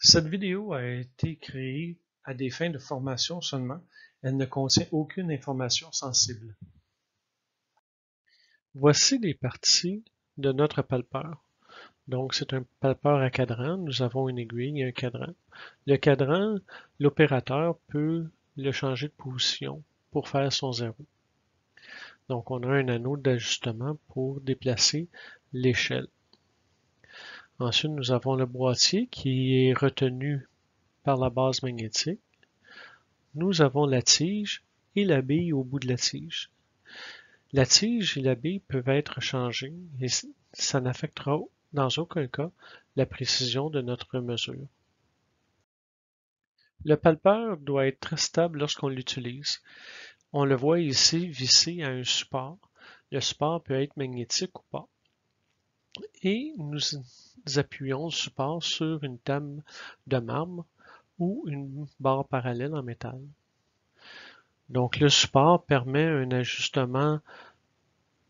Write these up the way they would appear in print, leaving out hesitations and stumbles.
Cette vidéo a été créée à des fins de formation seulement. Elle ne contient aucune information sensible. Voici les parties de notre palpeur. Donc, c'est un palpeur à cadran. Nous avons une aiguille et un cadran. Le cadran, l'opérateur peut le changer de position pour faire son zéro. Donc, on a un anneau d'ajustement pour déplacer l'échelle. Ensuite, nous avons le boîtier qui est retenu par la base magnétique. Nous avons la tige et la bille au bout de la tige. La tige et la bille peuvent être changées et ça n'affectera dans aucun cas la précision de notre mesure. Le palpeur doit être très stable lorsqu'on l'utilise. On le voit ici vissé à un support. Le support peut être magnétique ou pas. Et nous appuyons le support sur une table de marbre ou une barre parallèle en métal. Donc le support permet un ajustement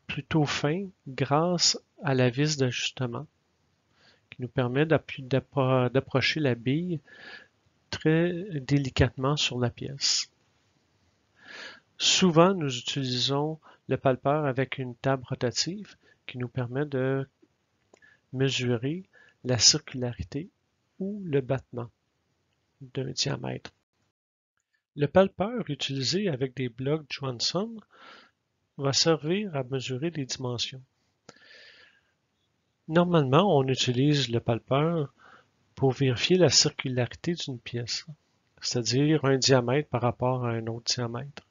plutôt fin grâce à la vis d'ajustement qui nous permet d'approcher la bille très délicatement sur la pièce. Souvent, nous utilisons le palpeur avec une table rotative qui nous permet de mesurer la circularité ou le battement d'un diamètre. Le palpeur utilisé avec des blocs Johansson va servir à mesurer les dimensions. Normalement, on utilise le palpeur pour vérifier la circularité d'une pièce, c'est-à-dire un diamètre par rapport à un autre diamètre.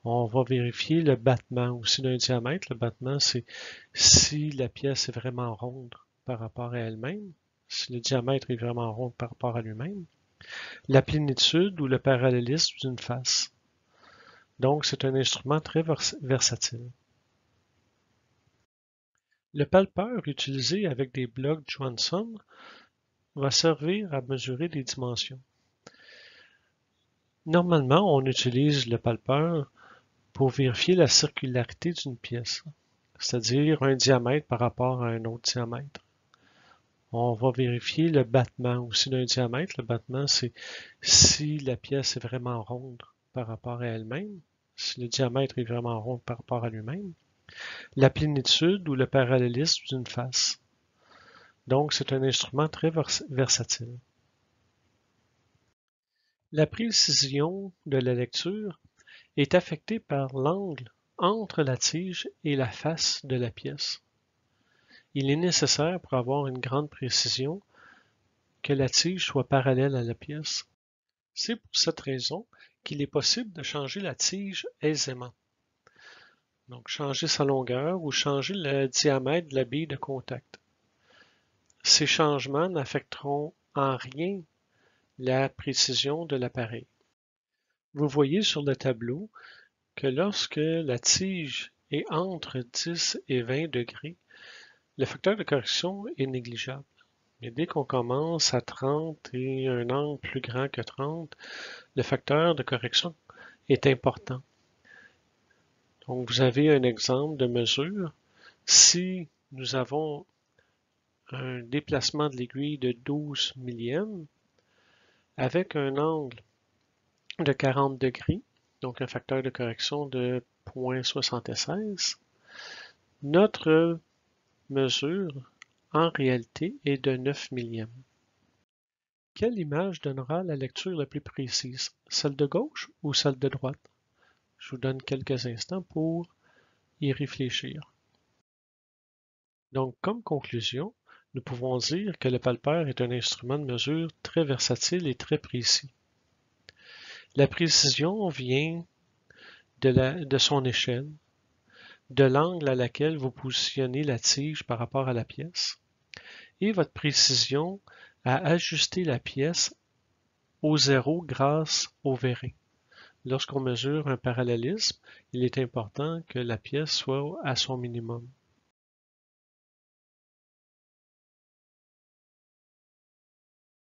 On va vérifier le battement aussi d'un diamètre. Le battement, c'est si la pièce est vraiment ronde par rapport à elle-même, si le diamètre est vraiment rond par rapport à lui-même. La plénitude ou le parallélisme d'une face. Donc, c'est un instrument très versatile. Le palpeur utilisé avec des blocs Johansson va servir à mesurer les dimensions. Normalement, on utilise le palpeur pour vérifier la circularité d'une pièce, c'est-à-dire un diamètre par rapport à un autre diamètre. On va vérifier le battement aussi d'un diamètre. Le battement, c'est si la pièce est vraiment ronde par rapport à elle-même, si le diamètre est vraiment rond par rapport à lui-même. La plénitude ou le parallélisme d'une face. Donc, c'est un instrument très versatile. La précision de la lecture est affectée par l'angle entre la tige et la face de la pièce. Il est nécessaire pour avoir une grande précision que la tige soit parallèle à la pièce. C'est pour cette raison qu'il est possible de changer la tige aisément. Donc, changer sa longueur ou changer le diamètre de la bille de contact. Ces changements n'affecteront en rien la précision de l'appareil. Vous voyez sur le tableau que lorsque la tige est entre 10 et 20 degrés, le facteur de correction est négligeable. Mais dès qu'on commence à 30 et un angle plus grand que 30, le facteur de correction est important. Donc, vous avez un exemple de mesure. Si nous avons un déplacement de l'aiguille de 12 millièmes avec un angle de 40 degrés, donc un facteur de correction de 0,76, notre mesure en réalité est de 9 millièmes. Quelle image donnera la lecture la plus précise, celle de gauche ou celle de droite? Je vous donne quelques instants pour y réfléchir. Donc, comme conclusion, nous pouvons dire que le palpeur est un instrument de mesure très versatile et très précis. La précision vient de son échelle, de l'angle à laquelle vous positionnez la tige par rapport à la pièce, et votre précision à ajuster la pièce au zéro grâce au verret. Lorsqu'on mesure un parallélisme, il est important que la pièce soit à son minimum.